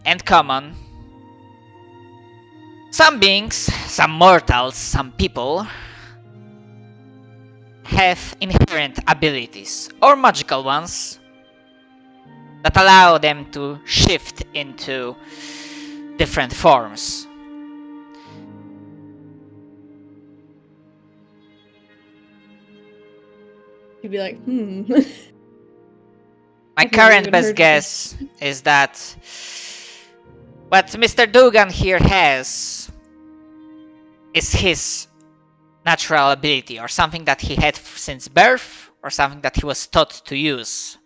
and common. Some beings, some mortals, some people have inherent abilities, or magical ones, that allow them to shift into different forms. You'd be like, My current best guess is that what Mr. Dugan here has is his natural ability, or something that he had since birth, or something that he was taught to use.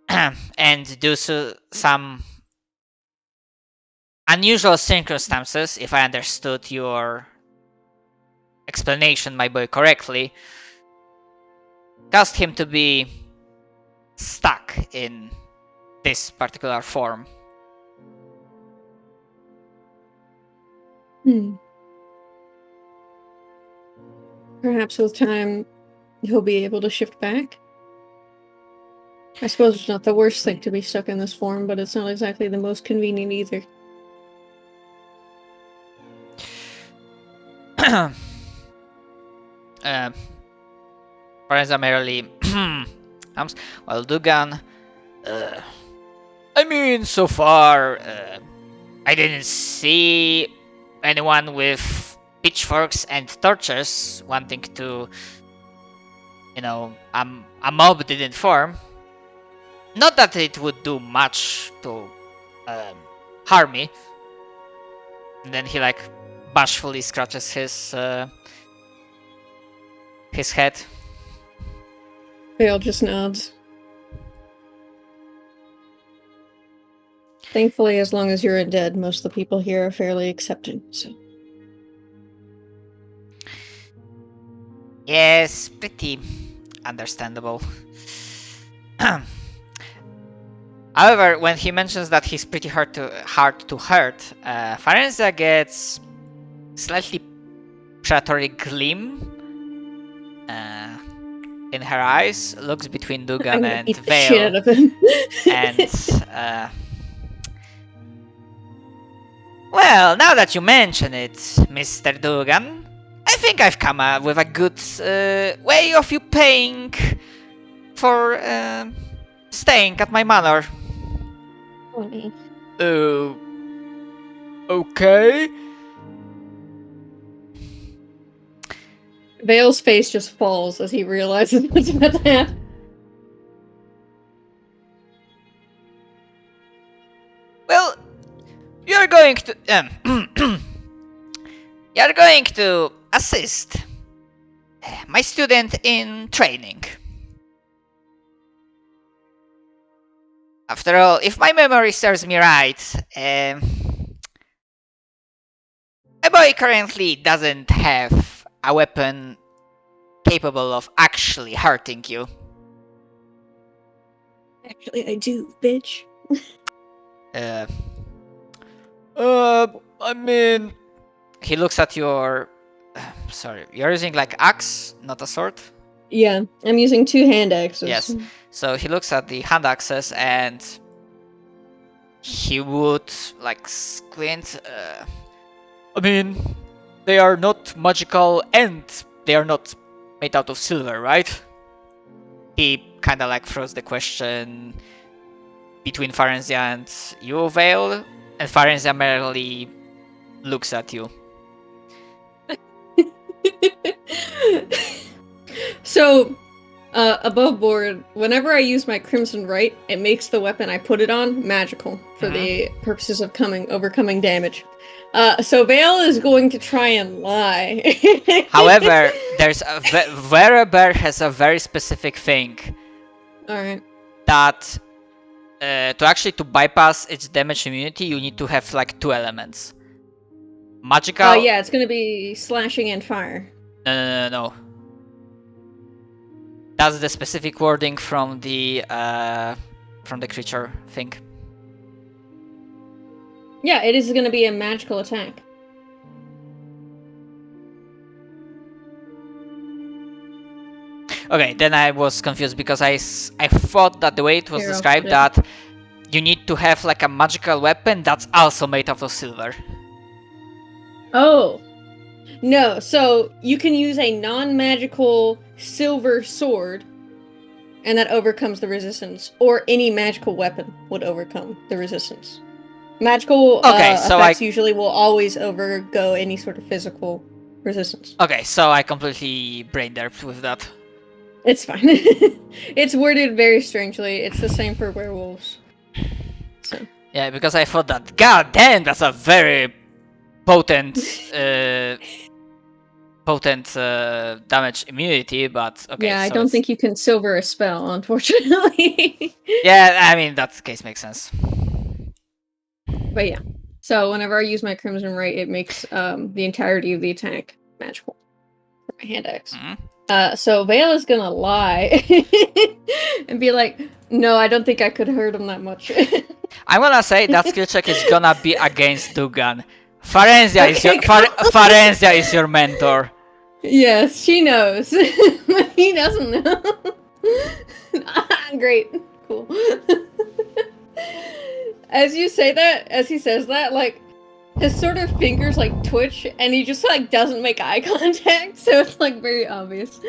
And due to some unusual circumstances, if I understood your explanation, my boy, correctly, caused him to be stuck in this particular form. Perhaps with time, he'll be able to shift back. I suppose it's not the worst thing to be stuck in this form, but it's not exactly the most convenient either. Friends are merely well, Dugan, I mean, so far, I didn't see anyone with pitchforks and torches wanting to, a mob didn't form. Not that it would do much to harm me. And then he bashfully scratches his head. Vale just nods. Thankfully, as long as you're undead, most of the people here are fairly accepting, so. Yes, pretty understandable. However, when he mentions that he's pretty hard to hurt, Farenza gets slightly predatory gleam in her eyes, looks between Dugan and beat the Vale, shit out of him. and well, now that you mention it, Mr. Dugan, I think I've come up with a good way of you paying for staying at my manor. Okay. Vale's face just falls as he realizes what's about to happen. Well, you're going to you're going to assist my student in training. After all, if my memory serves me right, my boy currently doesn't have a weapon capable of actually hurting you. Actually, I do, bitch. I mean, he looks at your. Sorry, you're using axe, not a sword? Yeah, I'm using 2 hand axes. Yes. So he looks at the hand axes and he would squint. I mean, they are not magical and they are not made out of silver, right? He kind of throws the question between Farenzia and you, Vale, and Farenzia merely looks at you. So, above board, whenever I use my Crimson Right, it makes the weapon I put it on magical for the purposes of overcoming damage. So Vale is going to try and lie. However, there's Werebear has a very specific thing. Alright. That to bypass its damage immunity, you need to have 2 elements. Magical. Oh yeah, it's gonna be slashing and fire. No. That's the specific wording from the creature thing. Yeah, it is gonna be a magical attack. Okay, then I was confused because I thought that the way it was described that you need to have like a magical weapon that's also made out of silver. Oh. No, so you can use a non-magical silver sword, and that overcomes the resistance. Or any magical weapon would overcome the resistance. Magical effects usually will always overgo any sort of physical resistance. Okay, so I completely brain derped with that. It's fine. It's worded very strangely. It's the same for werewolves. So. Yeah, because I thought that, god damn, that's a very potent damage immunity, but okay. Yeah, I so don't think you can silver a spell, unfortunately. Yeah, I mean, that case makes sense. But yeah. So whenever I use my Crimson Right, it makes the entirety of the attack magical. For my hand axe. So Vale is gonna lie and be like, no, I don't think I could hurt him that much. I'm gonna say that skill check is gonna be against Dugan. Farenzia Farenzia is your mentor. Yes, she knows. He doesn't know. Great. Cool. As you say that, as he says that, like, his sort of fingers, like, twitch, and he just, like, doesn't make eye contact, so it's, like, very obvious.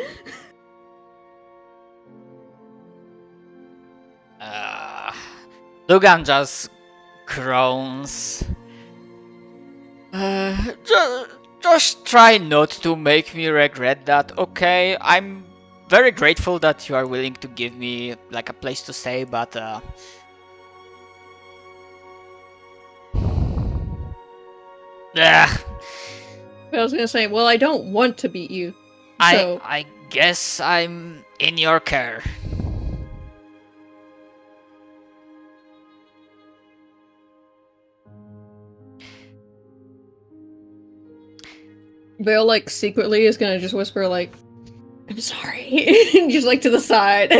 Dugan just groans. Just try not to make me regret that, okay? I'm very grateful that you are willing to give me, like, a place to stay, but, I was gonna say, well, I don't want to beat you, so... I guess I'm in your care. Vale, like, secretly is gonna just whisper, like, I'm sorry. Just, like, to the side.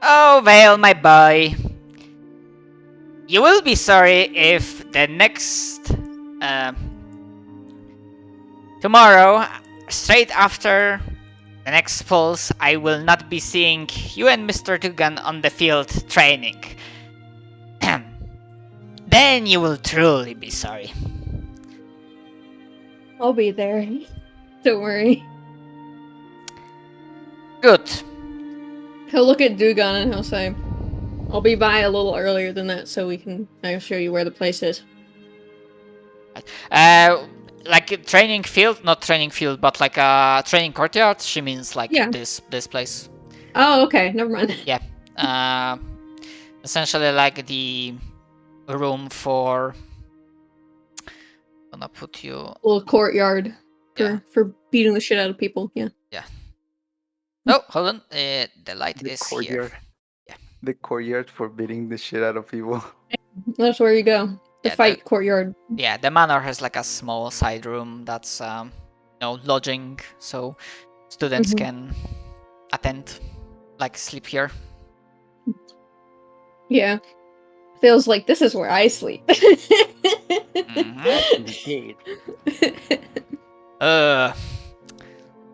Oh, Vale, my boy. You will be sorry if the next... tomorrow, straight after the next pulse, I will not be seeing you and Mr. Dugan on the field training. Then you will truly be sorry. I'll be there. Don't worry. Good. He'll look at Dugan and he'll say, I'll be by a little earlier than that so I'll show you where the place is. Like a training field, not training field, but like a training courtyard. She means like this place. Oh, okay, never mind. Yeah. Essentially like the room for... I'm gonna put you... A little courtyard for beating the shit out of people, yeah. Yeah. Oh, hold on. The light is courtyard. here. Yeah. The courtyard for beating the shit out of people. That's where you go. The fight courtyard. Yeah, the manor has like a small side room that's lodging, so students can attend, like sleep here. Yeah. Feels like this is where I sleep. Indeed.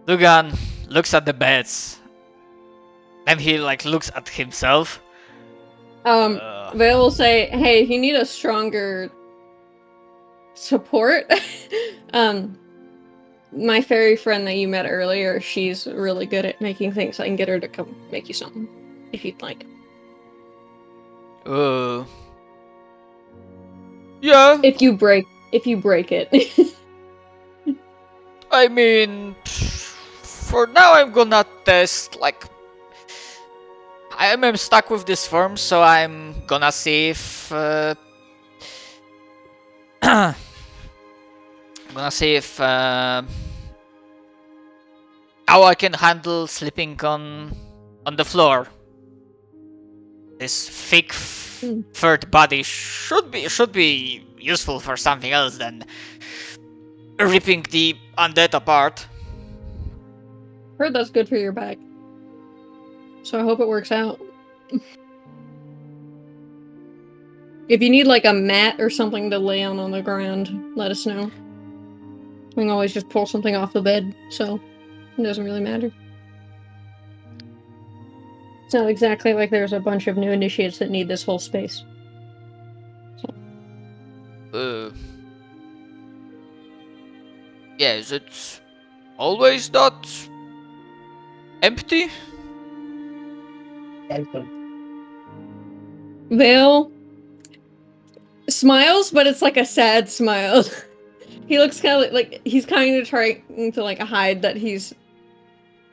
Dugan looks at the beds. Then he like looks at himself. Vale will say, hey, if you need a stronger support, my fairy friend that you met earlier, she's really good at making things. I can get her to come make you something, if you'd like. Yeah. If you break it. I mean, for now I'm gonna test, like... I am stuck with this form, so I'm gonna see if... I'm gonna see if... how I can handle sleeping on the floor. This thick third body should be useful for something else than ripping the undead apart. Heard that's good for your back. So I hope it works out. If you need like a mat or something to lay on the ground, let us know. We can always just pull something off the bed, so It doesn't really matter. It's not exactly like there's a bunch of new initiates that need this whole space. Yeah, is it always that empty? Vale smiles, but it's like a sad smile. He looks kind of like he's kind of trying to like hide that he's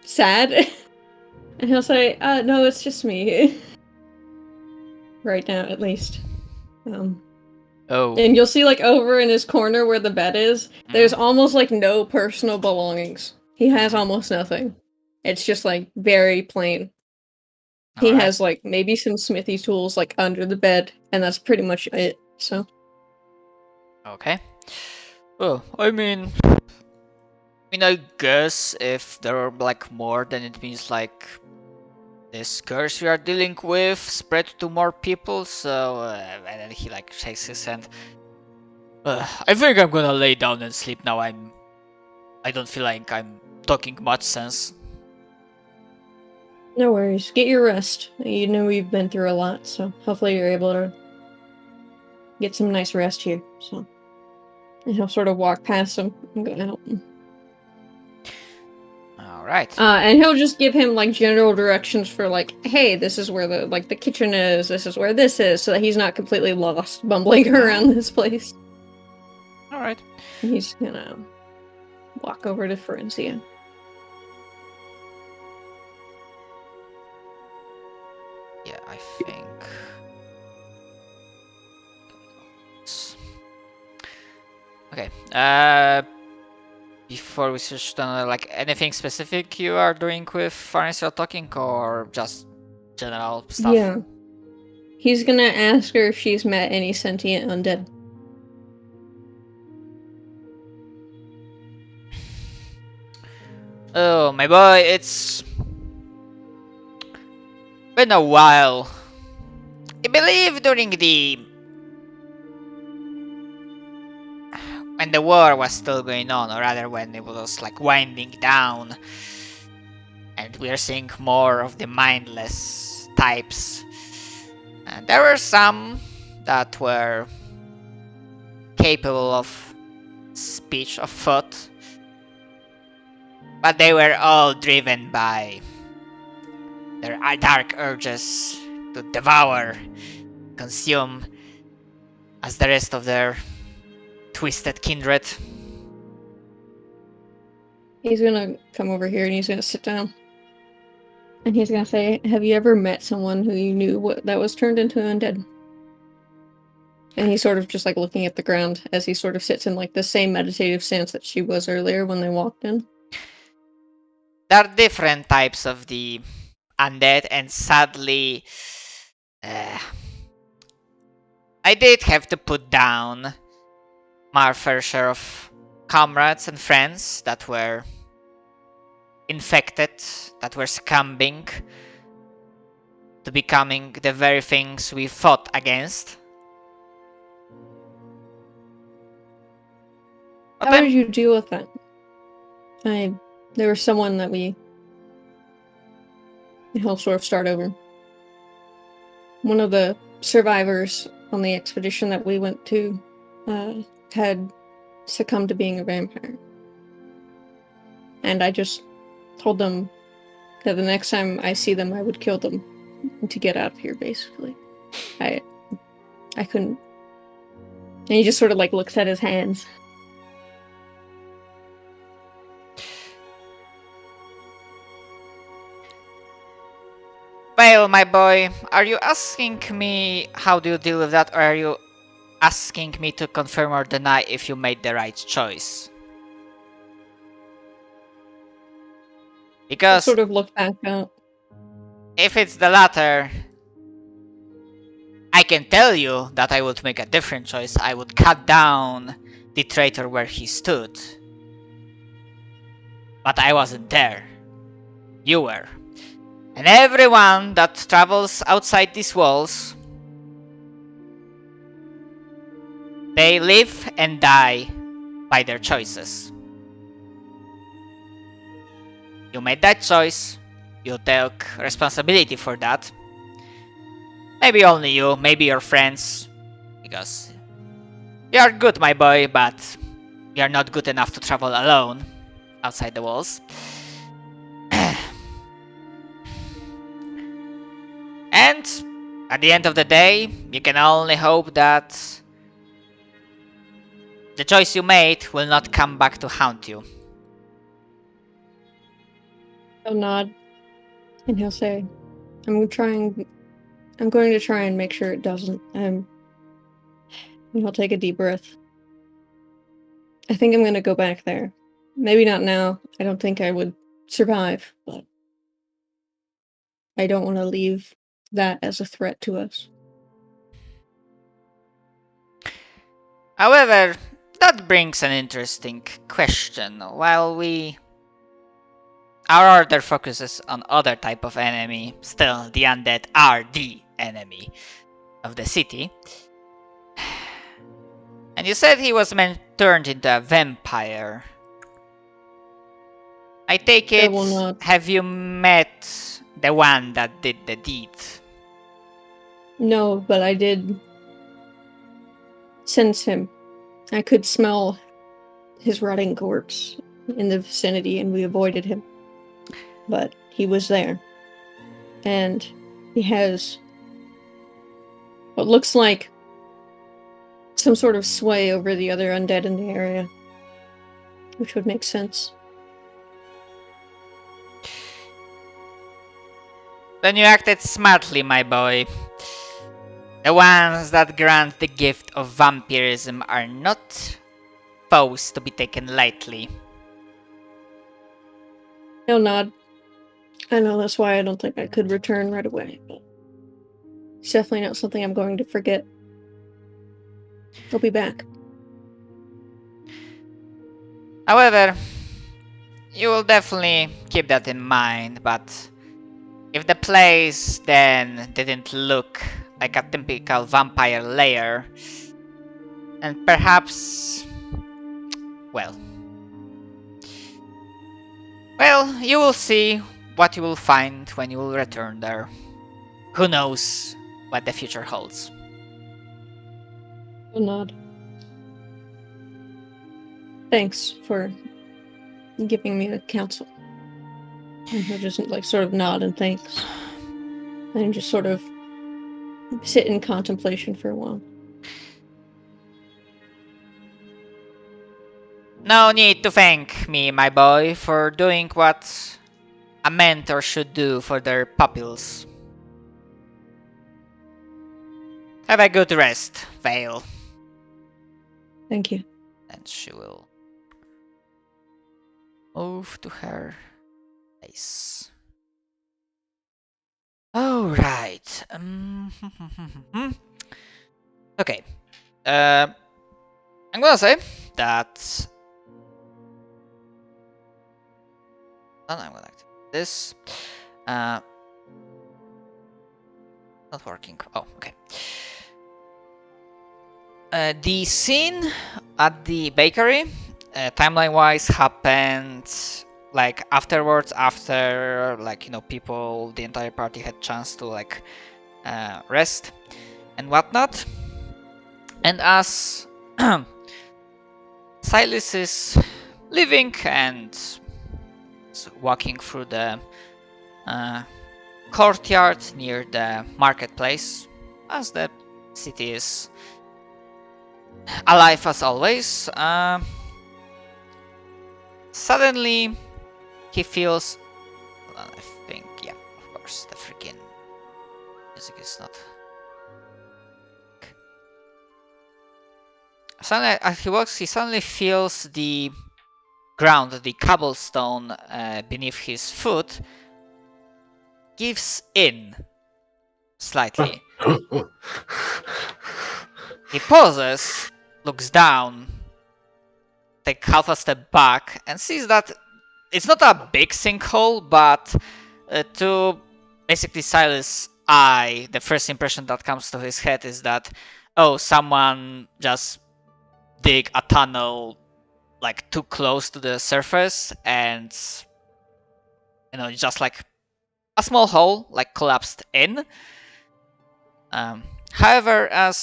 sad. And he'll say, no, it's just me. Right now, at least. Oh. And you'll see, like, over in his corner where the bed is, there's almost, like, no personal belongings. He has almost nothing. It's just, like, very plain. He Alright. has, like, maybe some smithy tools, like, under the bed, and that's pretty much it, so. Okay. Well, I mean, I guess if there are like more, then it means like this curse we are dealing with spread to more people. So, and then he like shakes his hand. I think I'm gonna lay down and sleep now. I don't feel like I'm talking much sense. No worries. Get your rest. You know you've been through a lot, so hopefully you're able to get some nice rest here, so. And he'll sort of walk past him and go out. Alright. And he'll just give him like general directions for like, hey, this is where the kitchen is, this is where this is, so that he's not completely lost bumbling around this place. Alright. And he's gonna walk over to Forenzia. Yeah, I think. Okay. Before we switch to like anything specific you are doing with Arneson talking, or just general stuff? Yeah. He's gonna ask her if she's met any sentient undead. Oh, my boy, it's been a while. I believe during when the war was still going on, or rather when it was like winding down, and we are seeing more of the mindless types. And there were some that were capable of speech of thought, but they were all driven by their dark urges to devour, consume, as the rest of their twisted kindred. He's gonna come over here and he's gonna sit down. And he's gonna say, have you ever met someone who you knew that was turned into undead? And he's sort of just like looking at the ground as he sort of sits in like the same meditative stance that she was earlier when they walked in. There are different types of the undead, and sadly, I did have to put down my fair share of comrades and friends that were infected, that were succumbing to becoming the very things we fought against. But How did you deal with that? There was someone that he'll sort of start over. One of the survivors on the expedition that we went to had succumbed to being a vampire. And I just told them that the next time I see them, I would kill them to get out of here, basically. I couldn't. And he just sort of like looks at his hands. Well, my boy, are you asking me how do you deal with that, or are you asking me to confirm or deny if you made the right choice? Because I sort of look back out. if it's the latter, I can tell you that I would make a different choice. I would cut down the traitor where he stood. But I wasn't there. You were. And everyone that travels outside these walls, they live and die by their choices. You made that choice. You take responsibility for that. Maybe only you, maybe your friends. Because you are good, my boy, but you are not good enough to travel alone outside the walls. And at the end of the day, you can only hope that the choice you made will not come back to haunt you. He'll nod, and he'll say, I'm going to try and make sure it doesn't. And he'll take a deep breath. I think I'm going to go back there. Maybe not now. I don't think I would survive, but I don't want to leave that as a threat to us. However, that brings an interesting question. While our order focuses on other type of enemy, still the undead are the enemy of the city. And you said he was turned into a vampire. I take it, will not. have you met the one that did the deed? No, but I did sense him. I could smell his rotting corpse in the vicinity, and we avoided him. But he was there. And he has what looks like some sort of sway over the other undead in the area. Which would make sense. Then you acted smartly, my boy. The ones that grant the gift of vampirism are not foes to be taken lightly. He'll nod. I know that's why I don't think I could return right away, but it's definitely not something I'm going to forget. I'll be back. However, you will definitely keep that in mind, but if the place then didn't look like a typical vampire lair, and perhaps, well, you will see what you will find when you will return there. Who knows what the future holds? He'll nod. Thanks for giving me the counsel. And he'll just sort of nod and thanks. And just sort of sit in contemplation for a while. No need to thank me, my boy, for doing what a mentor should do for their pupils. Have a good rest, Vale. Thank you. And she will move to her place. Alright. Okay. I'm gonna say that. And I'm gonna activate this. Not working. Oh, okay. The scene at the bakery, timeline-wise, happened like afterwards, after people, the entire party had chance to rest and whatnot. And as Silas is leaving and walking through the courtyard near the marketplace, as the city is alive as always, suddenly he feels, I think, yeah, of course, the freaking music is not. Suddenly, as he walks, he suddenly feels the ground, the cobblestone beneath his foot gives in slightly. He pauses, looks down, takes half a step back, and sees that it's not a big sinkhole, but to basically Silas' eye, the first impression that comes to his head is that, oh, someone just dig a tunnel too close to the surface and just like a small hole, like collapsed in. However, as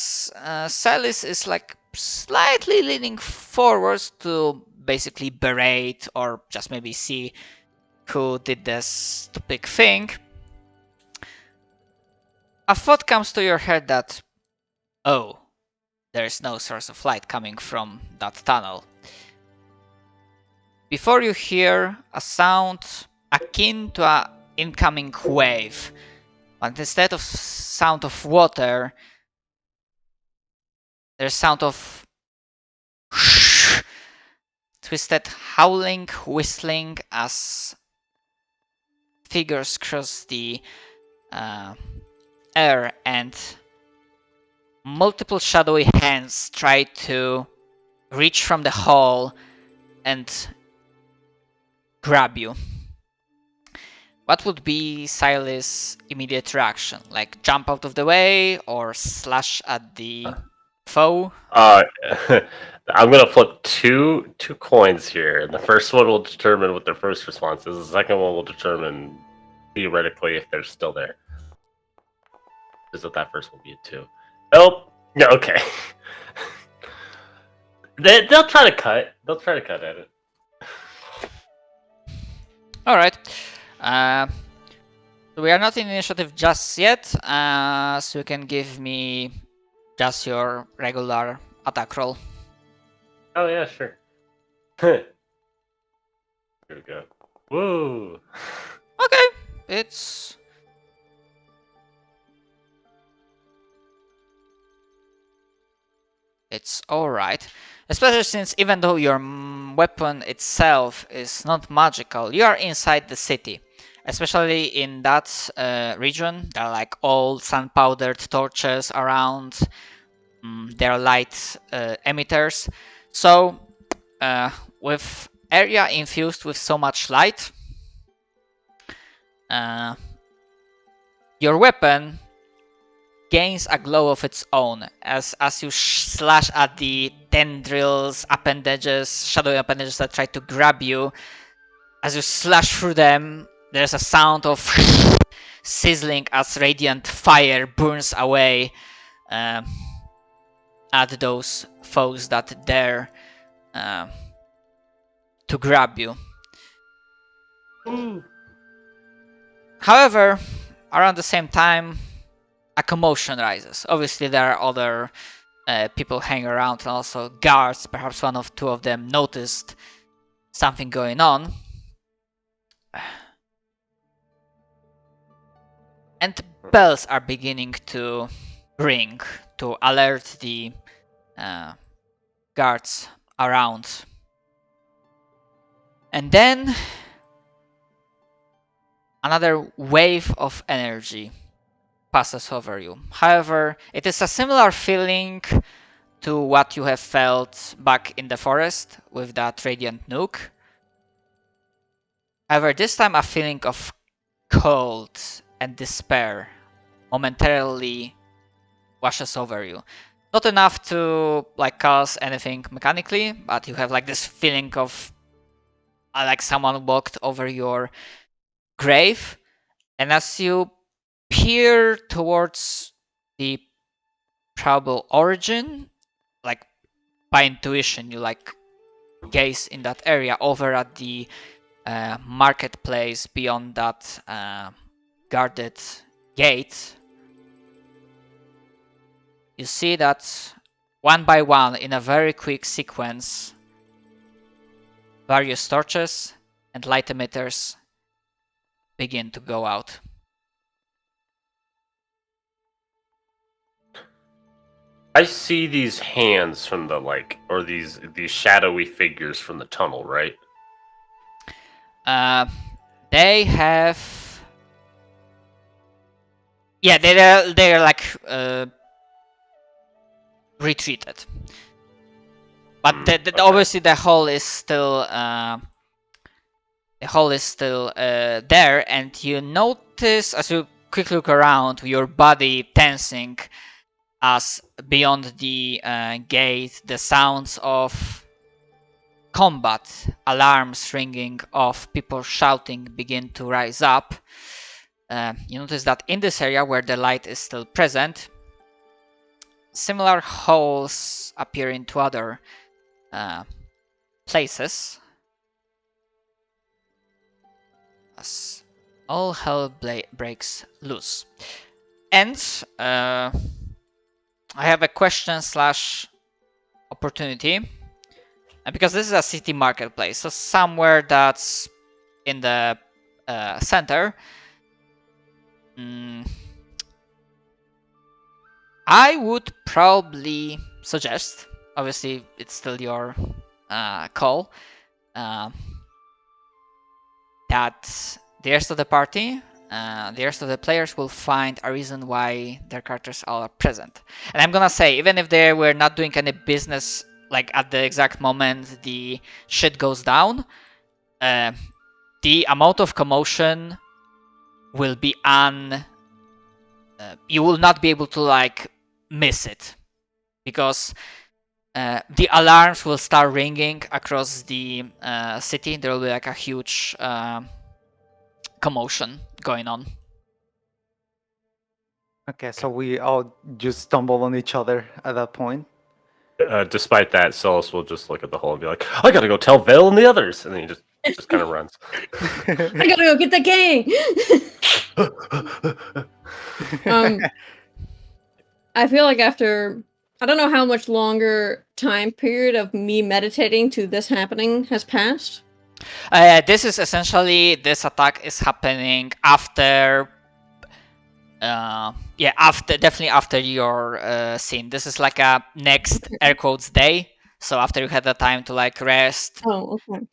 Silas is like slightly leaning forwards to basically berate or just maybe see who did this stupid thing, a thought comes to your head that, oh, there's no source of light coming from that tunnel. Before you hear a sound akin to an incoming wave, but instead of sound of water, there's sound of twisted howling, whistling as figures cross the air and multiple shadowy hands try to reach from the hole and grab you. What would be Silas' immediate reaction? Like jump out of the way or slash at the foe? I'm gonna flip two coins here, and the first one will determine what their first response is. The second one will determine theoretically if they're still there. Because that first will be a 2. Oh, yeah, okay. They'll try to cut. They'll try to cut at it. All right. So we are not in initiative just yet, so you can give me just your regular attack roll. Oh yeah, sure. Here we go. Woo! Okay, it's all right. Especially since even though your weapon itself is not magical, you are inside the city. Especially in that region, there are like old sun-powdered torches around. There are light emitters. So with area infused with so much light, your weapon gains a glow of its own as you slash at the tendrils, appendages, shadowy appendages that try to grab you. As you slash through them, there's a sound of sizzling as radiant fire burns away at those foes that dare to grab you. However, around the same time, a commotion rises. Obviously, there are other people hanging around and also guards. Perhaps two of them noticed something going on. And bells are beginning to ring to alert the guards around. And then another wave of energy passes over you. However, it is a similar feeling to what you have felt back in the forest with that radiant nuke. However, this time a feeling of cold and despair momentarily washes over you. Not enough to like cause anything mechanically, but you have like this feeling of like someone walked over your grave, and as you peer towards the probable origin, like by intuition, you like gaze in that area over at the marketplace beyond that guarded gate. You see that one by one, in a very quick sequence, various torches and light emitters begin to go out. I see these hands from the or these shadowy figures from the tunnel, right? They have, yeah, they're like retreated, but okay. Obviously the hole is still there, and you notice as you quickly look around, your body tensing as beyond the gate the sounds of combat, alarms ringing of people shouting begin to rise up. You notice that in this area where the light is still present, similar holes appear into other places. As all hell breaks loose. And I have a question / opportunity. And because this is a city marketplace, so somewhere that's in the center, I would probably suggest, obviously it's still your call, that the rest of the party, the rest of the players will find a reason why their characters are present. And I'm gonna say, even if they were not doing any business, like at the exact moment the shit goes down, the amount of commotion will be you will not be able to like miss it, because the alarms will start ringing across the city. There will be like a huge commotion going on. Okay, so we all just stumble on each other at that point. Despite that, Celis will just look at the hole and be like, "I gotta go tell Vale and the others," and then he just kind of runs. I gotta go get the gang. I feel like after, I don't know how much longer time period of me meditating to this happening has passed. This is essentially, this attack is happening after definitely after your scene. This is like a next air quotes day, so after you had the time to like rest. Oh, okay.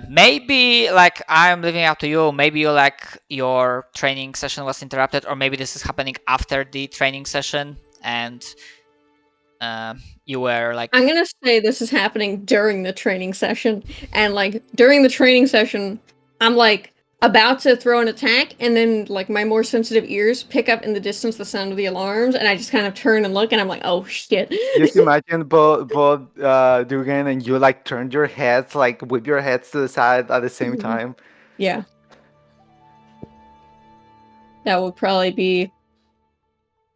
Maybe like, I'm leaving it up to you, maybe you like your training session was interrupted, or maybe this is happening after the training session and you were like, I'm gonna say this is happening during the training session, and like during the training session I'm like about to throw an attack, and then like my more sensitive ears pick up in the distance the sound of the alarms, and I just kind of turn and look, and I'm like, oh shit. Just imagine both Dugan and you like turned your heads, like whip your heads to the side at the same time. Yeah. That would probably be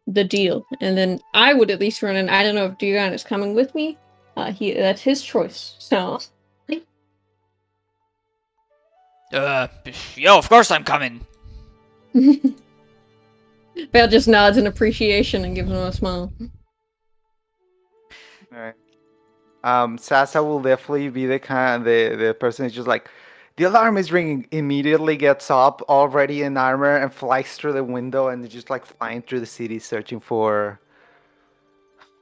the deal. And then I would at least run in. I don't know if Dugan is coming with me. That's his choice. So yeah, of course I'm coming. Vale just nods in appreciation and gives him a smile. All right. Sasa will definitely be the person who's just like, the alarm is ringing. Immediately gets up, already in armor, and flies through the window and just like flying through the city, searching for.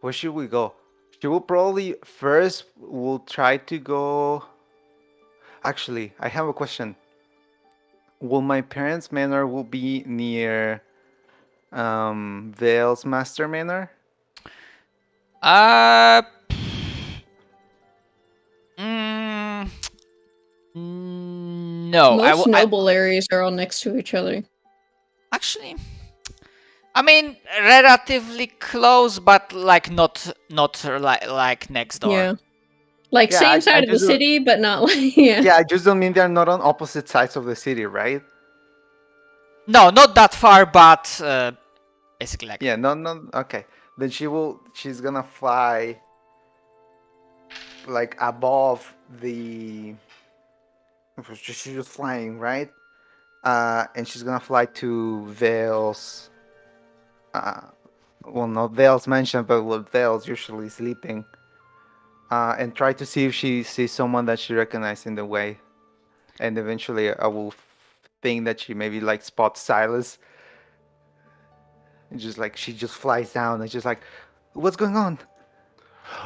Where should we go? She will probably first. Will try to go. Actually, I have a question. Will my parents' manor will be near Vale's master manor? No. Most noble areas are all next to each other. Actually, I mean, relatively close, but like not like next door. Yeah. Like Yeah, same side of the just don't- city, but not like yeah. Yeah, I just don't mean they're not on opposite sides of the city, right? No, not that far, but basically like. Yeah, no, okay. Then she's gonna fly like above the. She's just flying, right? And she's gonna fly to Vale's. Well, not Vale's mansion, but Vale's usually sleeping. And try to see if she sees someone that she recognizes in the way. And eventually, I will think that she maybe like spots Silas. And just like she just flies down and just like, what's going on?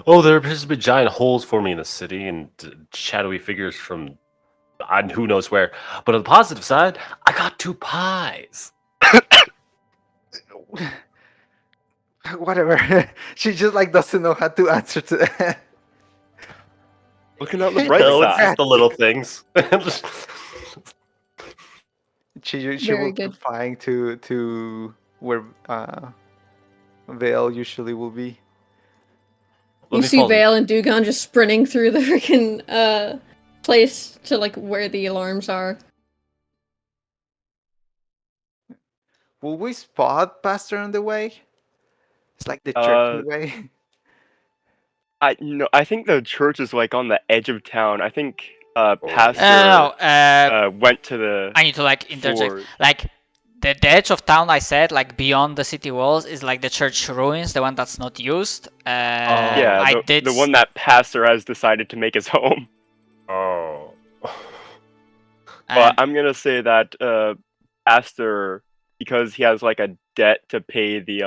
Oh, there appears to be giant holes forming in the city and shadowy figures from who knows where. But on the positive side, I got 2 pies. Whatever. She just like doesn't know how to answer to that. Looking out the bright No, it's side. just the little things. She will Very be good. flying to where Vale usually will be. You see Vale and Dugon just sprinting through the freaking place to like where the alarms are. Will we spot Pastor on the way? It's like the churchy way. I think the church is like on the edge of town. I think Pastor went to the. I need to like interject. floor. Like the edge of town, I said, like beyond the city walls, is like the church ruins, the one that's not used. Yeah, I did the one that Pastor has decided to make his home. Oh. But I'm gonna say that Pastor, because he has like a debt to pay the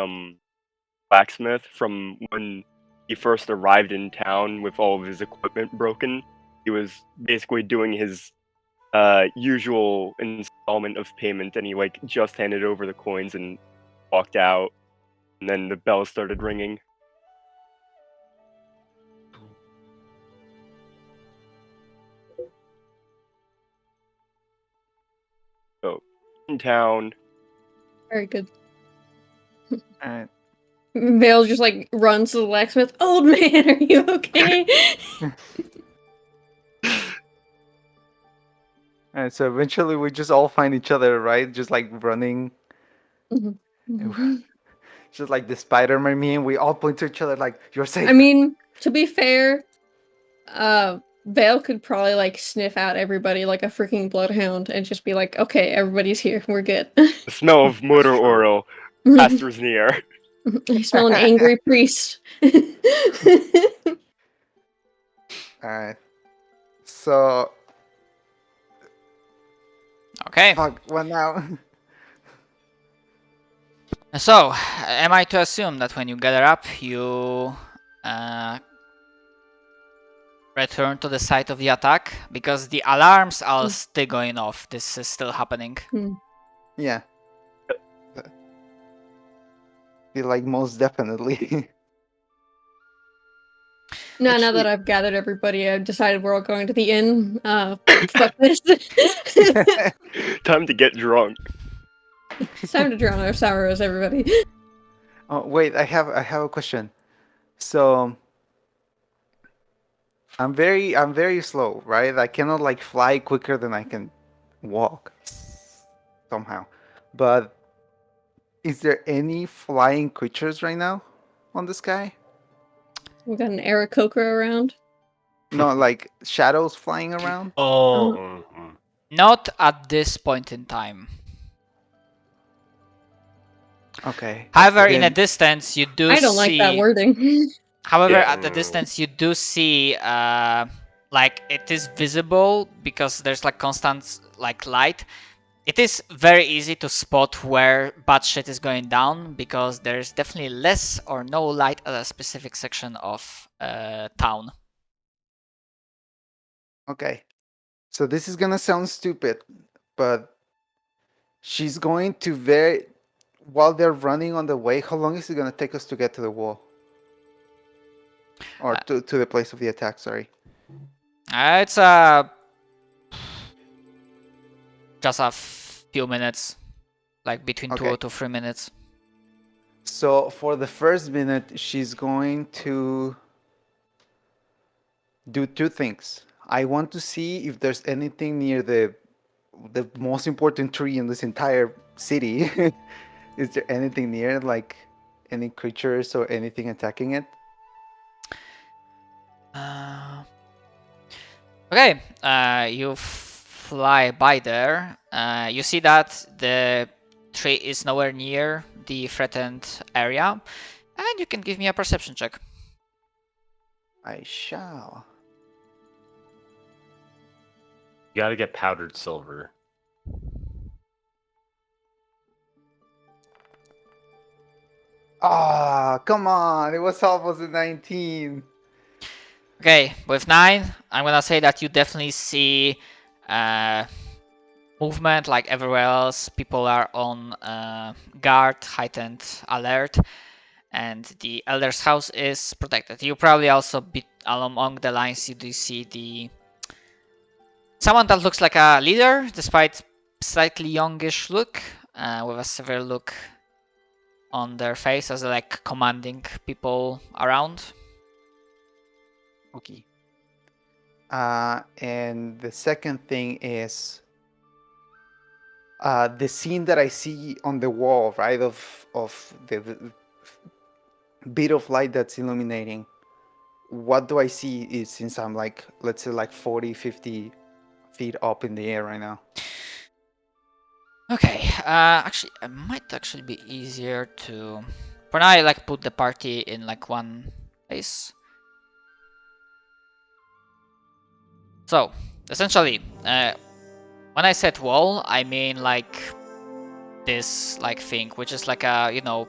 blacksmith from when he first arrived in town with all of his equipment broken, he was basically doing his usual installment of payment, and he like just handed over the coins and walked out, and then the bell started ringing. So in town. Very good. Alright. Vale just like runs to the blacksmith. Old man, are you okay? And so eventually we just all find each other, right? Just like running. Just like the Spider-Man meme, we all point to each other like, you're safe. I mean, to be fair, Vale could probably like sniff out everybody like a freaking bloodhound and just be like, okay, everybody's here, we're good. The smell of motor oil. Pastor's near. I smell an angry priest. Alright. So Okay. fuck, what now? So, am I to assume that when you gather up, you return to the site of the attack? Because the alarms are still going off. This is still happening. Yeah. Feel like most definitely. Now Actually- that I've gathered everybody, I've decided we're all going to the inn. Fuck this. Time to get drunk. It's time to drown our sorrows, everybody. Oh wait, I have a question. So I'm very slow, right? I cannot like fly quicker than I can walk somehow. But is there any flying creatures right now on the sky? We got an Aarakocra around. No, like shadows flying around? Oh. Not at this point in time. Okay. However, in a Then- distance, you do I don't like that see. wording. However, Yeah. at the distance, you do see, like it is visible because there's like constant like light. It is very easy to spot where bad shit is going down because there's definitely less or no light at a specific section of town. Okay. So this is gonna sound stupid, but she's going to while they're running on the way, how long is it gonna take us to get to the wall? Or to the place of the attack, sorry. It's just a few minutes, like between Okay. 2 to 3 minutes. So for the first minute, she's going to do two things. I want to see if there's anything near the most important tree in this entire city. Is there anything near, like any creatures or anything attacking it? Okay, you fly by there. You see that the tree is nowhere near the threatened area, and you can give me a perception check. I shall. You gotta get powdered silver. Ah, come on! It was almost a 19. Okay, with 9, I'm gonna say that you definitely see movement like everywhere else. People are on guard, heightened alert, and the elder's house is protected. You probably also along the lines you do see someone that looks like a leader, despite slightly youngish look, with a severe look on their face as like commanding people around. Okay. And the second thing is the scene that I see on the wall, right, of the bit of light that's illuminating. What do I see is, since I'm like, let's say like 40, 50 feet up in the air right now? Okay, actually, it might actually be easier to... For now, I like put the party in like one place. So, essentially, when I said wall, I mean like this like thing, which is like a, you know,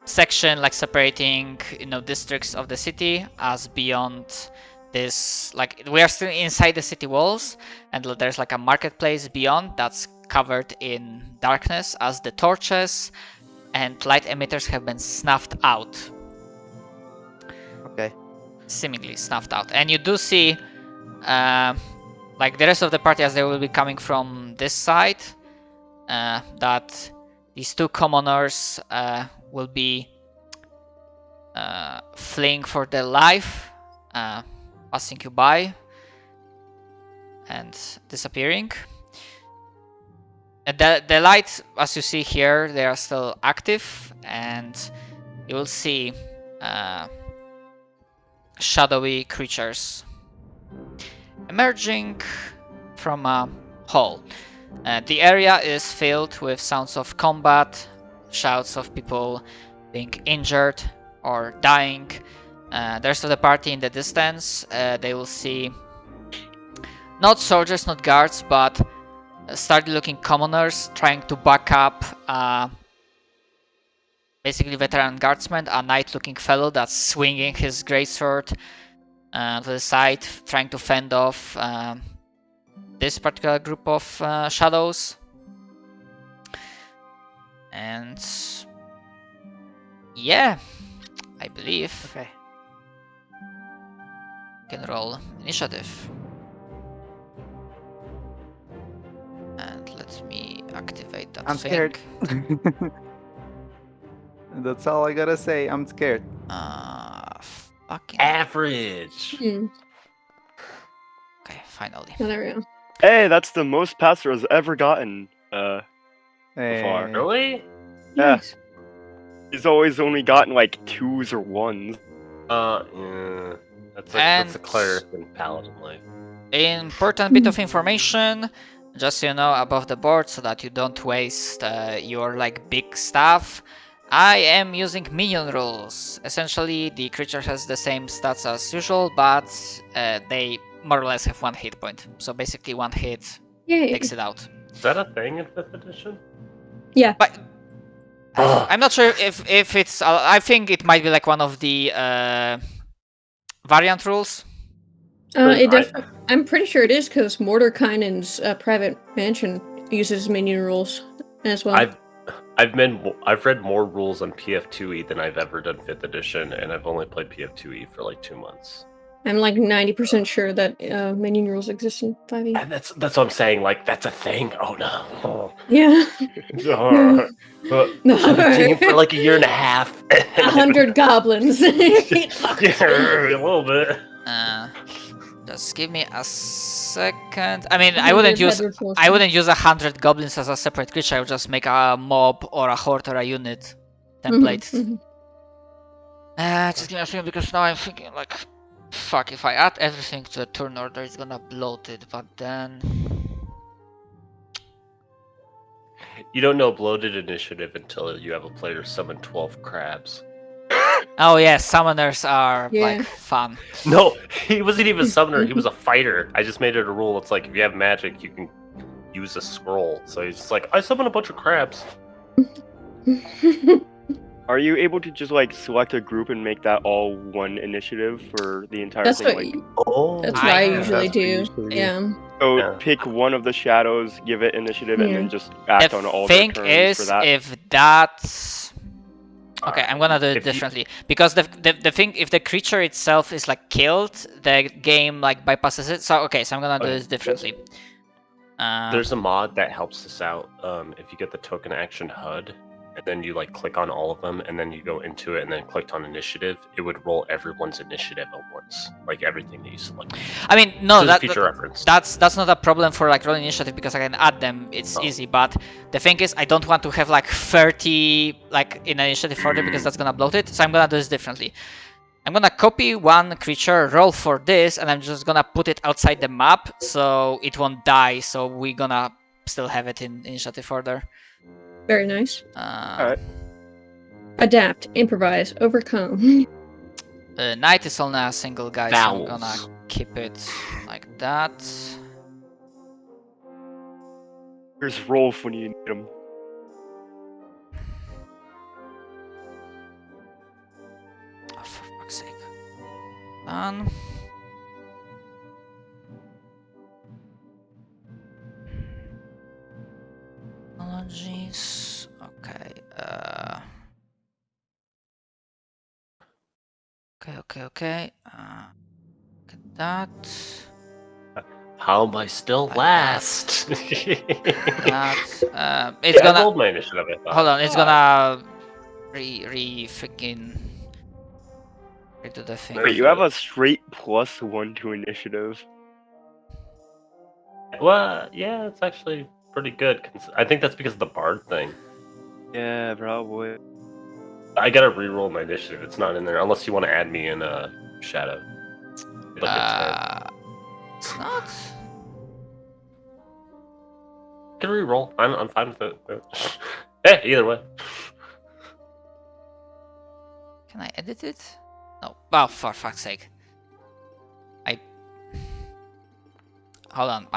section like separating, you know, districts of the city as beyond this, like we are still inside the city walls, and there's like a marketplace beyond that's covered in darkness as the torches and light emitters have been snuffed out. Okay. Seemingly snuffed out. And you do see like the rest of the party, as they will be coming from this side, that these two commoners will be fleeing for their life, passing you by and disappearing. And the lights, as you see here, they are still active, and you will see shadowy creatures emerging from a hole. The area is filled with sounds of combat, shouts of people being injured or dying. The rest of the party in the distance, they will see not soldiers, not guards, but sturdy looking commoners trying to back up basically veteran guardsman, a knight looking fellow that's swinging his greatsword to the side, trying to fend off this particular group of shadows. And yeah, I believe Okay. you can roll initiative. And let me activate that I'm thing. scared. That's all I gotta say. I'm scared. Fucking Average. Hmm. okay, finally. Oh, there we go. Hey, that's the most Pastor has ever gotten. Far. Hey. Really? Yeah. Nice. He's always only gotten like 2s or 1s. Yeah. That's a And- cleric and paladin life. Important bit of information, just so you know, above the board, so that you don't waste your like big stuff. I am using minion rules. Essentially, the creature has the same stats as usual, but they more or less have 1 hit point. So basically, 1 hit Yay. takes it out. Is that a thing in 5th edition? Yeah. But I'm not sure if it's. I think it might be like one of the variant rules. I'm pretty sure it is because Mordekainen's private mansion uses minion rules as well. I've read more rules on PF2E than I've ever done 5th edition, and I've only played PF2E for like 2 months. I'm like 90% sure that minion rules exist in 5e. And that's what I'm saying. Like that's a thing. Oh no. Yeah. I've been taking for like a year and a half. 100 goblins. Yeah, a little bit. Just give me a second. I mean, I wouldn't use 100 goblins as a separate creature. I would just make a mob or a horde or a unit template. Just give me a second, because now I'm thinking like, fuck, if I add everything to the turn order, it's gonna bloat it, but then... You don't know bloated initiative until you have a player summon 12 crabs. Oh yeah, summoners are Yeah. like fun. No, he wasn't even a summoner, he was a fighter. I just made it a rule. It's like if you have magic, you can use a scroll. So he's just like, I summon a bunch of crabs. Are you able to just like select a group and make that all one initiative for the entire That's thing? what, Like, that's what I Yeah, usually that's do. usually- Yeah. so Yeah. pick one of the shadows, give it initiative, and then just act on all The their thing turns is, for that. if that's... Okay, I'm gonna do it If you- differently. Because the thing, if the creature itself is like killed, the game like bypasses it. So okay, so I'm gonna do Okay. this differently. There's a mod that helps us out. If you get the token action HUD and then you like click on all of them, and then you go into it, and then clicked on initiative, it would roll everyone's initiative at once, like everything that you select. I mean, no, Just a future reference. that's not a problem for like rolling initiative because I can add them. It's easy. But the thing is, I don't want to have like 30 like in initiative order because that's gonna bloat it. So I'm gonna do this differently. I'm gonna copy one creature, roll for this, and I'm just gonna put it outside the map so it won't die. So we're gonna still have it in initiative order. Very nice. Alright. Adapt, improvise, overcome. Knight is only a single guy, so I'm gonna Vowels. keep it like that. Here's Rolf when you need him. Oh, for fuck's sake. Done. Technologies. Okay. Okay. Look at that. How am I still Like last? That. It's I gonna. rolled my initiative, I thought. Hold on. It's gonna freaking redo the thing. Wait, you have a straight +1 to initiative. Well, yeah, it's actually pretty good. I think that's because of the bard thing. Yeah, probably. I gotta re-roll my initiative. It's not in there unless you want to add me in shadow. Like a 10. It's not. Can re-roll. I'm fine with it. Hey, either way. Can I edit it? No. Oh, for fuck's sake. Hold on.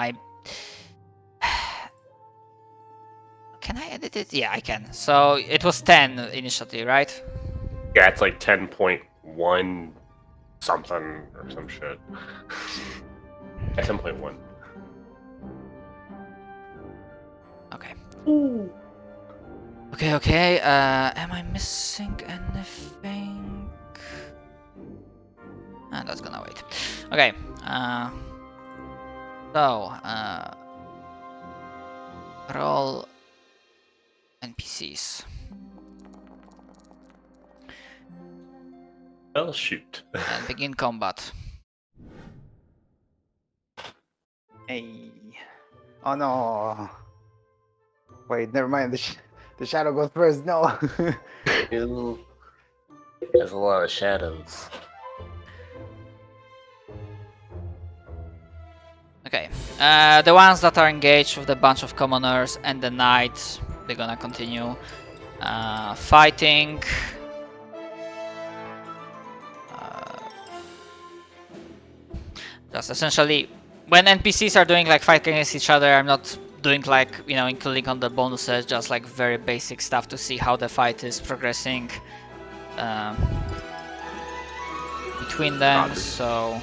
Can I edit it? Yeah, I can. So it was 10 initially, right? Yeah, it's like 10.1 something or some shit. Yeah, 10.1. Okay. Okay. Am I missing anything? That's gonna wait. Okay. Roll NPCs. Well, shoot. And begin combat. Hey. Oh no. Wait, never mind. The shadow goes first. No. Ew. There's a lot of shadows. Okay. The ones that are engaged with a bunch of commoners and the knight, they're gonna continue fighting. Just essentially, when NPCs are doing like fight against each other, I'm not doing like, you know, including on the bonuses, just like very basic stuff to see how the fight is progressing between them. So,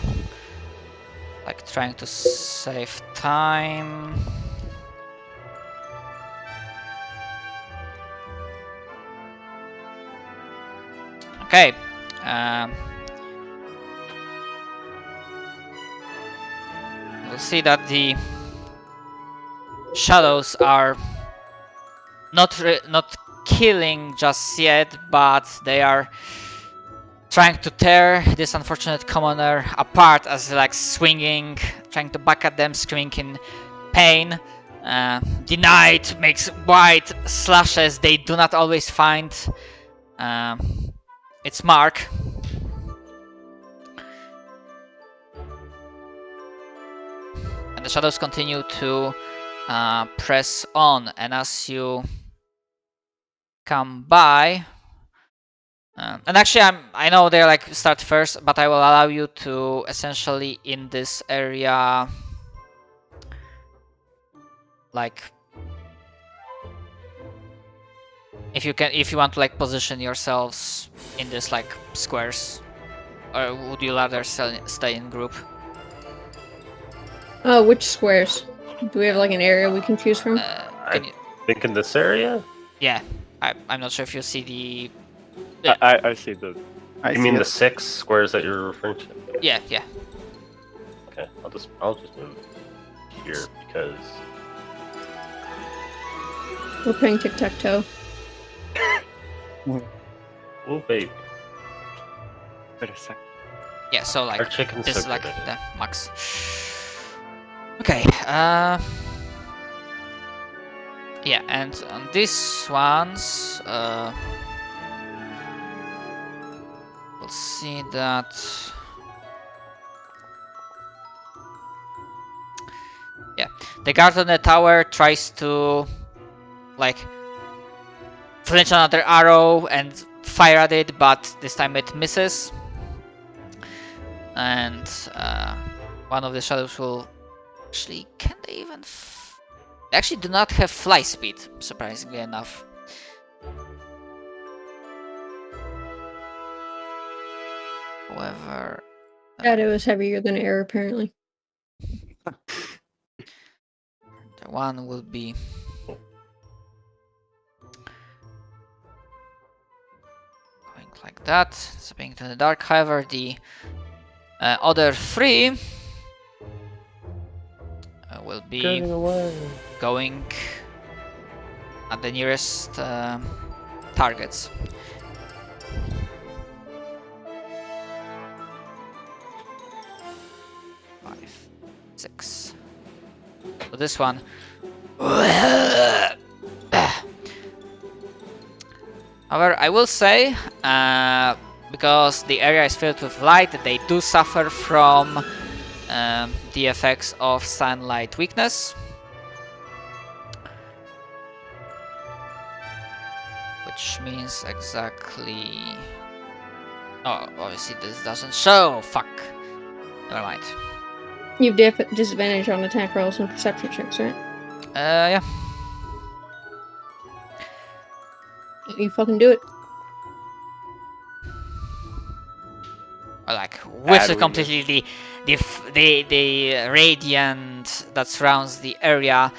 like trying to save time. Okay. We'll see that the shadows are not killing just yet, but they are trying to tear this unfortunate commoner apart as like swinging, trying to back at them, screaming in pain. The knight makes wide slashes. They do not always find its mark. And the shadows continue to press on, and as you come by, and actually I know they like start first, but I will allow you to essentially in this area, like if you want to like position yourselves in this like squares, or would you rather stay in group? Which squares? Do we have like an area we can choose from? I think in this area? Yeah, I'm not sure if you see the. I see the. I You mean see the it. 6 squares that you're referring to? Yeah. Okay, I'll just move here because We're playing tic-tac-toe. Oh baby, Wait a sec. Yeah, so like our chicken's this so is like good. the max. Okay, yeah, and on these ones, we'll see that. Yeah, the guard on the tower tries to like flinch another arrow and fire at it, but this time it misses. And one of the shadows will actually. Can they even? They actually do not have fly speed, surprisingly enough. However, Shadow is heavier than air, apparently. the one will be going like that, stepping into the dark. However, the other three will be going at the nearest targets. Five, 6. So this one. However, I will say, because the area is filled with light, they do suffer from the effects of sunlight weakness. Which means exactly... Oh, obviously this doesn't show. Fuck. Never mind. You've disadvantage on attack rolls and perception checks, right? Yeah. You fucking do it. Or like, with Bad completely the radiant that surrounds the area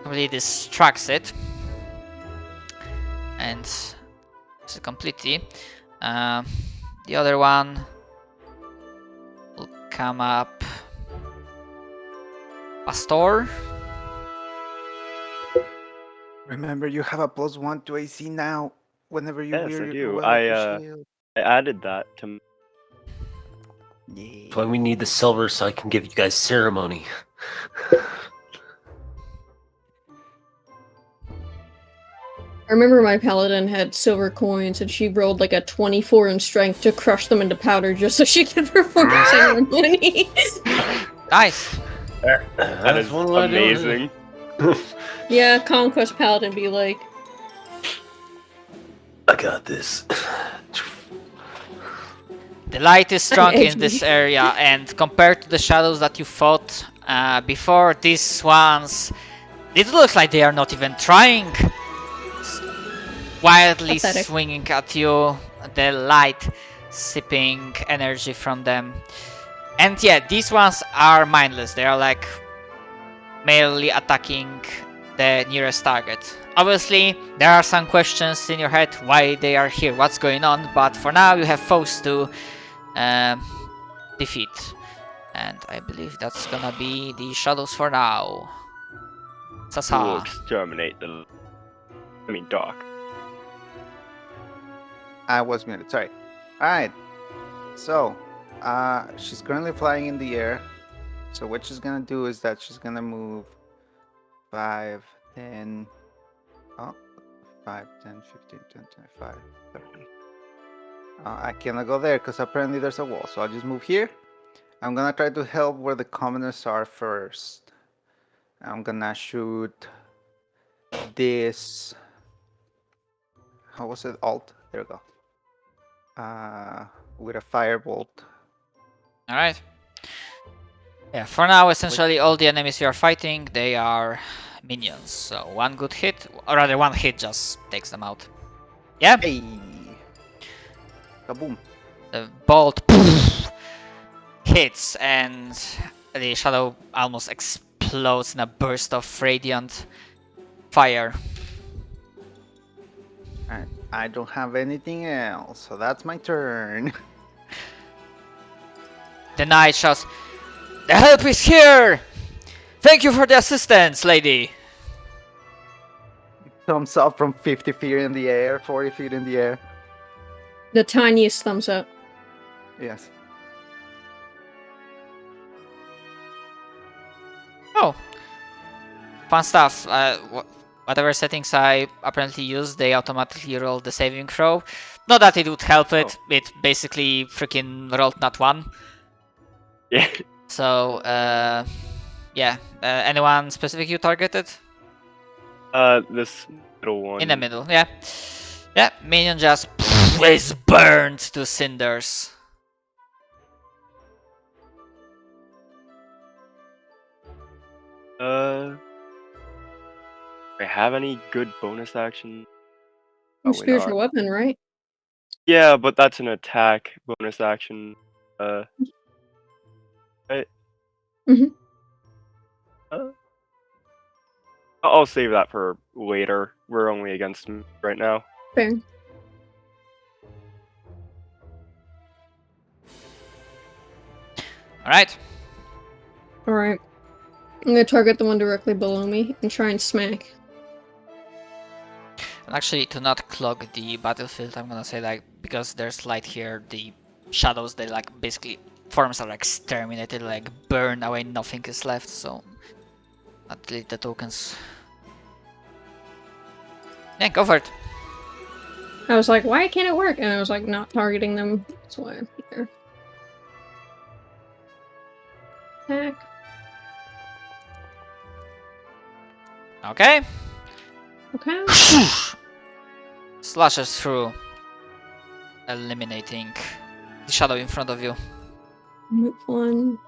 completely distracts it. And so completely. The other one will come up. Pastor. Remember, you have a +1 to AC now. Whenever you Yes, wear I your do. well shield. I added that to. Yeah. That's why we need the silver so I can give you guys ceremony. I remember my paladin had silver coins and she rolled like a 24 in strength to crush them into powder just so she could perform a ceremony. Nice. That is one way of doing it. amazing. Yeah, Conquest Paladin be like, I got this. The light is strong edge in this me. area, and compared to the shadows that you fought before, these ones, it looks like they are not even trying. Wildly Pathetic. swinging at you, the light sipping energy from them. And yeah, these ones are mindless. They are like merely attacking the nearest target. Obviously, there are some questions in your head why they are here, what's going on, but for now you have foes to defeat. And I believe that's gonna be the shadows for now. We'll Sasa. exterminate the. I mean, Doc. I was muted. Sorry. All right. So, she's currently flying in the air. So what she's gonna do is that she's gonna move 5, 10, 5, 10, 15, 10, 25, 30. I cannot go there because apparently there's a wall. So I'll just move here. I'm gonna try to help where the commoners are first. I'm gonna shoot this. How was it? Alt. There we go. With a firebolt. Alright. Yeah, for now, essentially all the enemies you are fighting, they are minions. So one good hit, or rather one hit just takes them out. Yeah, Hey! Kaboom! the bolt hits and the shadow almost explodes in a burst of radiant fire. Alright, I don't have anything else, so that's my turn. The knight shouts, "The help is here! Thank you for the assistance, lady!" thumbs up from 50 feet in the air, 40 feet in the air. The tiniest thumbs up. Yes. Oh, fun stuff. Whatever settings I apparently use, they automatically roll the saving throw. Not that it would help it. It basically freaking rolled not one. Yeah. So, yeah. Anyone specific you targeted? This middle one. In the middle, yeah. Yeah, minion just is burned to cinders. I have any good bonus action? Your Probably spiritual not. weapon, right? Yeah, but that's an attack bonus action. Right? Mhm. I'll save that for later. We're only against him right now. Fair. Alright. Alright. I'm gonna target the one directly below me and try and smack. And actually, to not clog the battlefield, I'm gonna say, like, because there's light here, the shadows, they like basically forms are like exterminated, like burn away, nothing is left, so not delete the tokens. Yeah, go for it. I was like, why can't it work? And I was like, not targeting them. That's why I'm here. Attack. Okay. Okay. Slashes through, eliminating the shadow in front of you. Move 1.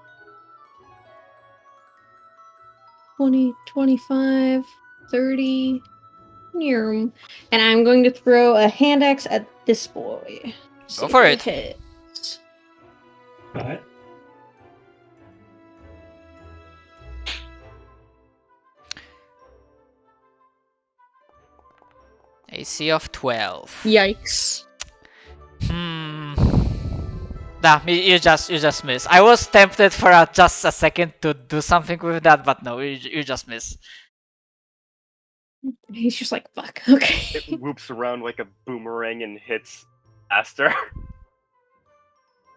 20, 25, 30. Near him. And I'm going to throw a hand axe at this boy. Go for it. Hits. What? AC of 12. Yikes. Nah, you just miss. I was tempted for just a second to do something with that, but no, you just miss. He's just like, fuck, okay. It whoops around like a boomerang and hits Aster.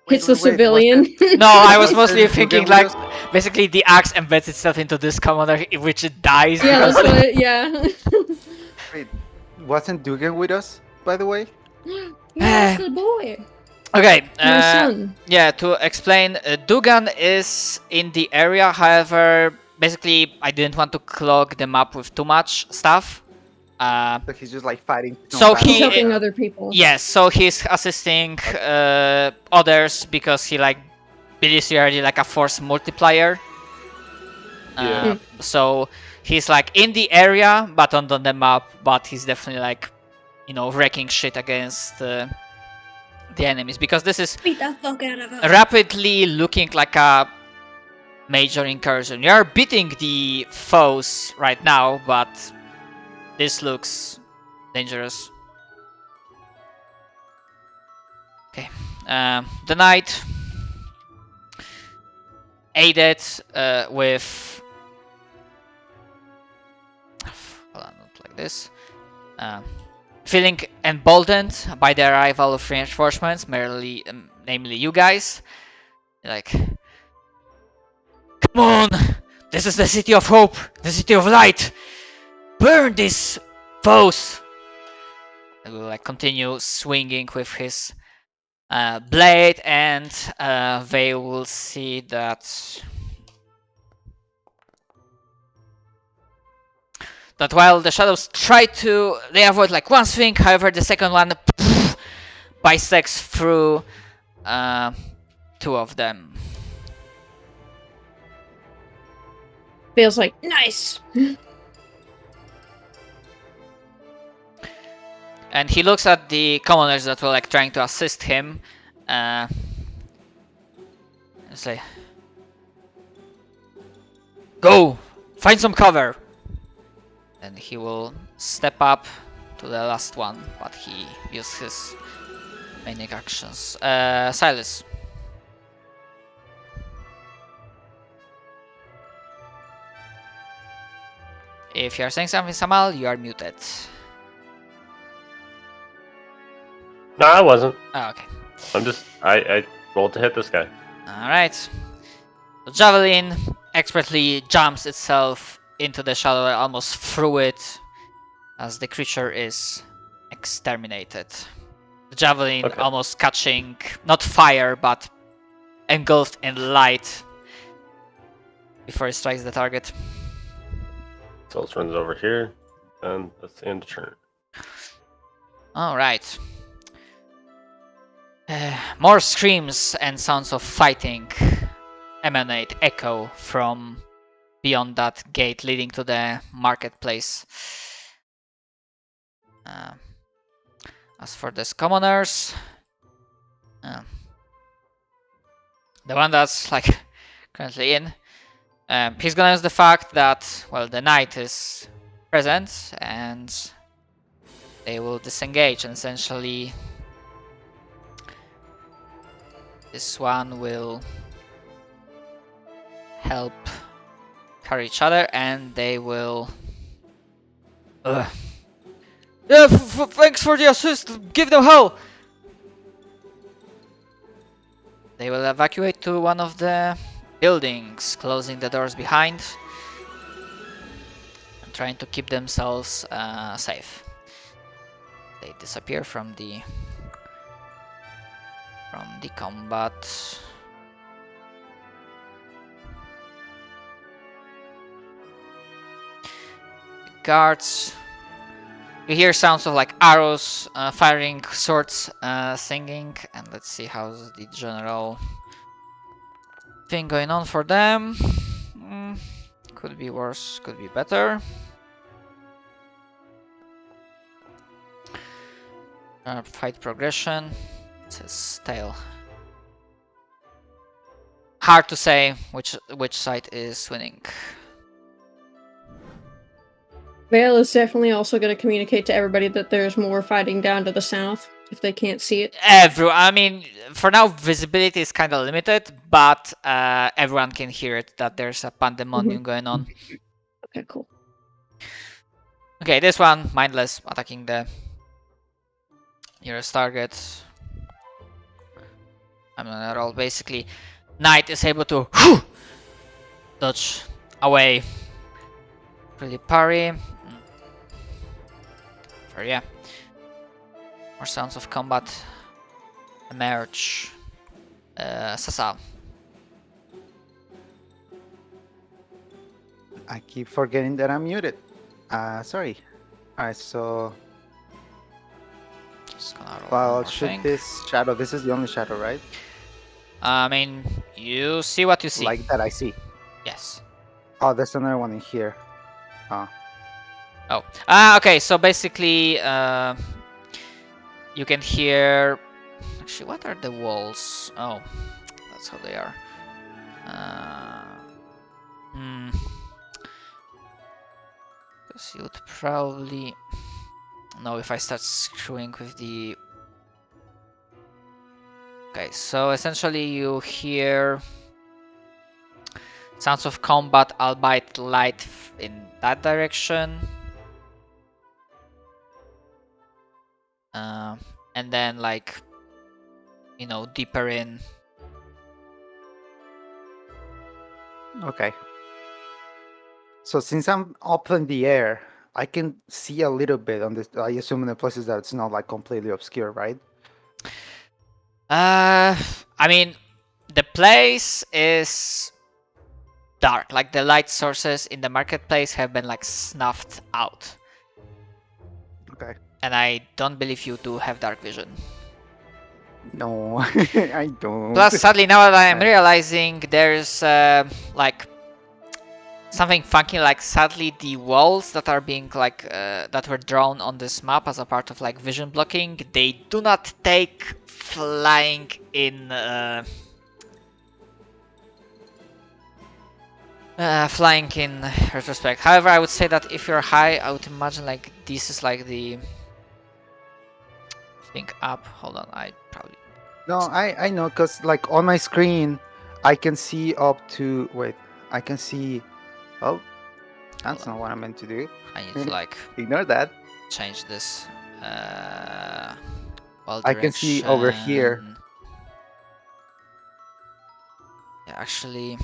Hits the civilian. No, I was Was mostly it thinking Dugan like, with us? basically the axe embeds itself into this commander, which it dies. Yeah, because- that's what, yeah. Wait, wasn't Dugan with us, by the way? Yeah, that's the boy. Okay, My son. yeah, to explain, Dugan is in the area, however, basically I didn't want to clog the map with too much stuff. So he's just like fighting. So He's he- helping other people. Yes, so he's assisting others because he like believes you're already like a force multiplier. Yeah. So he's like in the area, but on the map, but he's definitely like, you know, wrecking shit against the enemies, because this is Beat the fuck out of him. rapidly looking like a major incursion. You're beating the foes right now, but this looks dangerous. Okay, the knight, aided with, hold on, not like this, feeling emboldened by the arrival of reinforcements, namely you guys, like, come on, this is the city of hope, the city of light, burn these foes. And will like continue swinging with his blade, and they will see that while the shadows try to, they avoid like one swing, however the second one bisects through two of them. Feels like, nice. And he looks at the commoners that were like trying to assist him. It's like, go, find some cover. And he will step up to the last one, but he uses his maniac actions. Silas. If you are saying something, Samal, you are muted. No, I wasn't. Oh, okay. I rolled to hit this guy. Alright. The javelin expertly jumps itself into the shadow, almost through it, as the creature is exterminated. The javelin Okay. almost catching not fire but engulfed in light before it strikes the target. So it runs over here, and that's the end of turn. Alright. More screams and sounds of fighting emanate, echo from beyond that gate leading to the marketplace. As for these commoners, the one that's like currently in, he's gonna use the fact that, well, the knight is present and they will disengage, and essentially this one will help carry each other and they will yeah, thanks for the assist, give them hell. They will evacuate to one of the buildings, closing the doors behind and trying to keep themselves safe. They disappear from the combat. The guards, you hear sounds of like arrows firing, swords singing, and let's see how's the general thing going on for them. Could be worse, could be better. Fight progression. It says tail. Hard to say which side is winning. Vale is definitely also going to communicate to everybody that there's more fighting down to the south if they can't see it. I mean, for now visibility is kind of limited, but everyone can hear it that there's a pandemonium going on. Okay, cool. Okay, this one mindless, attacking the nearest target. I'm gonna roll basically. Knight is able to dodge away. Really parry. So yeah. More sounds of combat emerge. Sasa. I keep forgetting that I'm muted. Sorry. Alright, so Just gonna roll one well, more should thing. this shadow? This is the only shadow, right? I mean, you see what you see. Like that, I see. Yes. Oh, there's another one in here. Oh. Oh. Okay. So basically, you can hear. Actually, what are the walls? Oh, that's how they are. Because you would probably know if I start screwing with the. Okay, so essentially you hear sounds of combat, albeit light in that direction. And then like, you know, deeper in. Okay. So since I'm up in the air, I can see a little bit on this. I assume in the places that it's not like completely obscure, right? I mean, the place is dark. Like the light sources in the marketplace have been like snuffed out. Okay. And I don't believe you do have dark vision. No, I don't. Plus, sadly, now that I am realizing there's like something funky. Like, sadly, the walls that are being like that were drawn on this map as a part of like vision blocking, they do not take flying in retrospect. However, I would say that if you're high, I would imagine like this is like the thing up. Hold on, I probably. No, I know, cause like on my screen, I can see up to I can see. Oh, That's not what I meant to do. I need to like Ignore that. change this. Well, I can see over here. direction. Yeah, actually,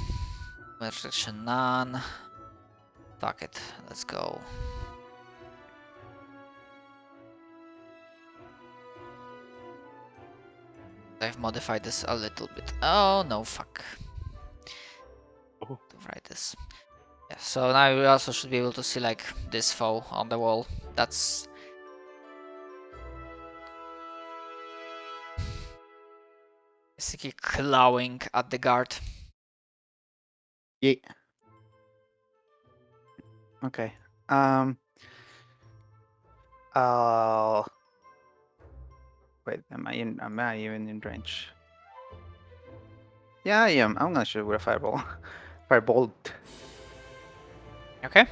direction none. Fuck it, let's go. I've modified this a little bit. Oh no, fuck. Oh. To write this. Yeah, so now we also should be able to see like this foe on the wall. That's basically clawing at the guard. Yeah. Okay. Wait, am I even in range? Yeah, I am. I'm gonna shoot with a fireball. Firebolt. Okay.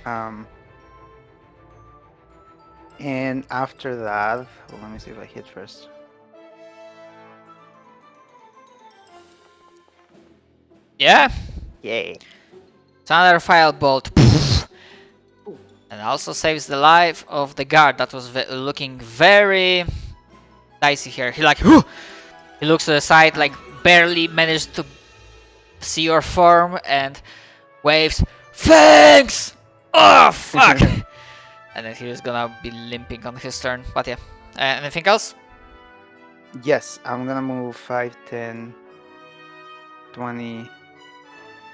And after that, well, let me see if I hit first. Yeah. Yay. It's another firebolt. And also saves the life of the guard that was looking very dicey here. He like, whew! He looks to the side, like barely managed to see your form and waves, thanks! Oh, fuck! And then he was gonna be limping on his turn. But yeah. Anything else? Yes, I'm gonna move 5, 10, 20,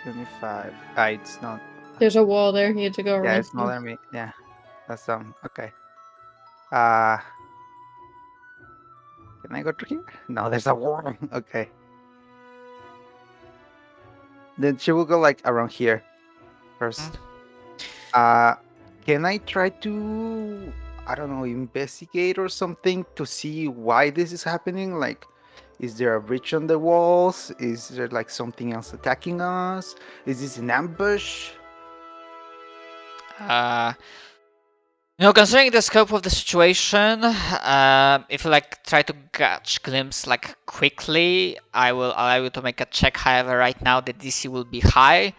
25. It's not. There's a wall there. You had to go around. Yeah, it's not on me. Yeah, that's okay. Can I go through here? No, there's a wall. Okay. Then she will go like around here first. Can I try to, I don't know, investigate or something to see why this is happening? Like, is there a breach on the walls? Is there like something else attacking us? Is this an ambush? Considering the scope of the situation, if you like try to catch glimpse like quickly, I will allow you to make a check. However, right now the DC will be high.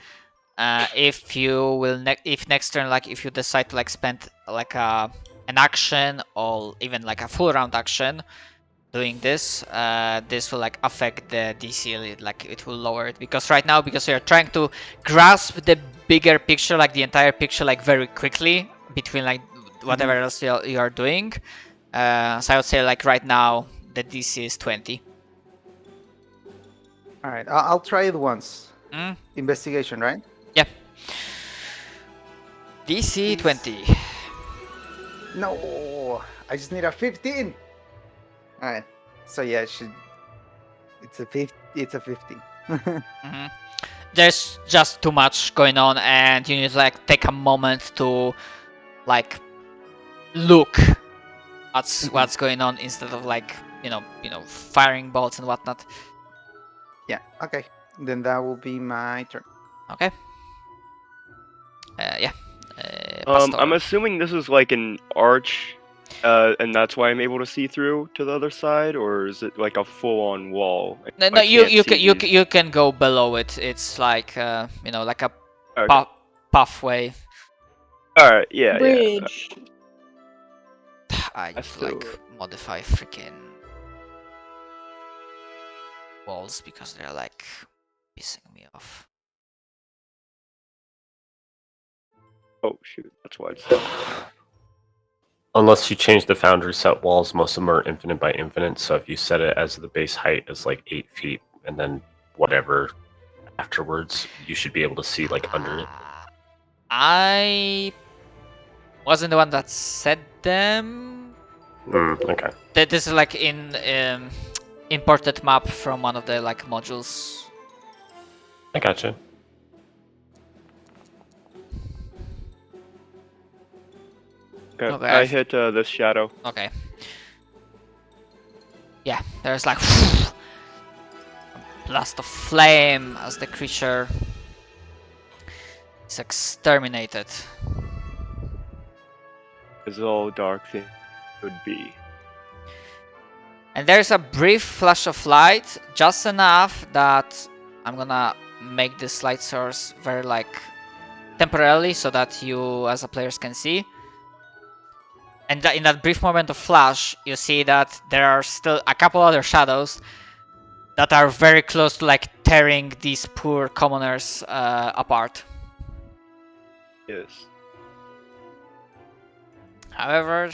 If you will, if next turn, like if you decide to like spend like an action or even like a full round action doing this, this will like affect the DC. Like it will lower it because right now, because you're trying to grasp the bigger picture, like the entire picture, like very quickly between like whatever else you are doing. So I would say like right now the DC is 20. All right, I'll try it once. Mm? Investigation, right? Yeah. DC 20. No, I just need a 15. All right, so yeah, it's a 50. It's a 15. There's just too much going on, and you need to like take a moment to like look at what's going on instead of like firing bolts and whatnot. Yeah. Okay. Then that will be my turn. Okay. Yeah. I'm assuming this is like an arch, and that's why I'm able to see through to the other side, or is it like a full-on wall? No, I you can't see these? you can go below it. It's like like a Okay. pathway. All right, yeah. Bridge. I That's just like the- modify freaking walls because they're like pissing me off. Oh shoot, that's why it's. Unless you change the foundry set walls, most of them are infinite by infinite. So if you set it as the base height is like 8 feet, and then whatever afterwards, you should be able to see like under it. I wasn't the one that set them. Okay. This is like in imported map from one of the like modules. I gotcha. Okay, Okay, I hit this shadow. Okay. Yeah, there's like a blast of flame as the creature is exterminated. As all dark thing would be. And there's a brief flash of light, just enough that I'm gonna make this light source very like temporarily so that you as a players can see. And in that brief moment of flash, you see that there are still a couple other shadows that are very close to like tearing these poor commoners apart. Yes. However,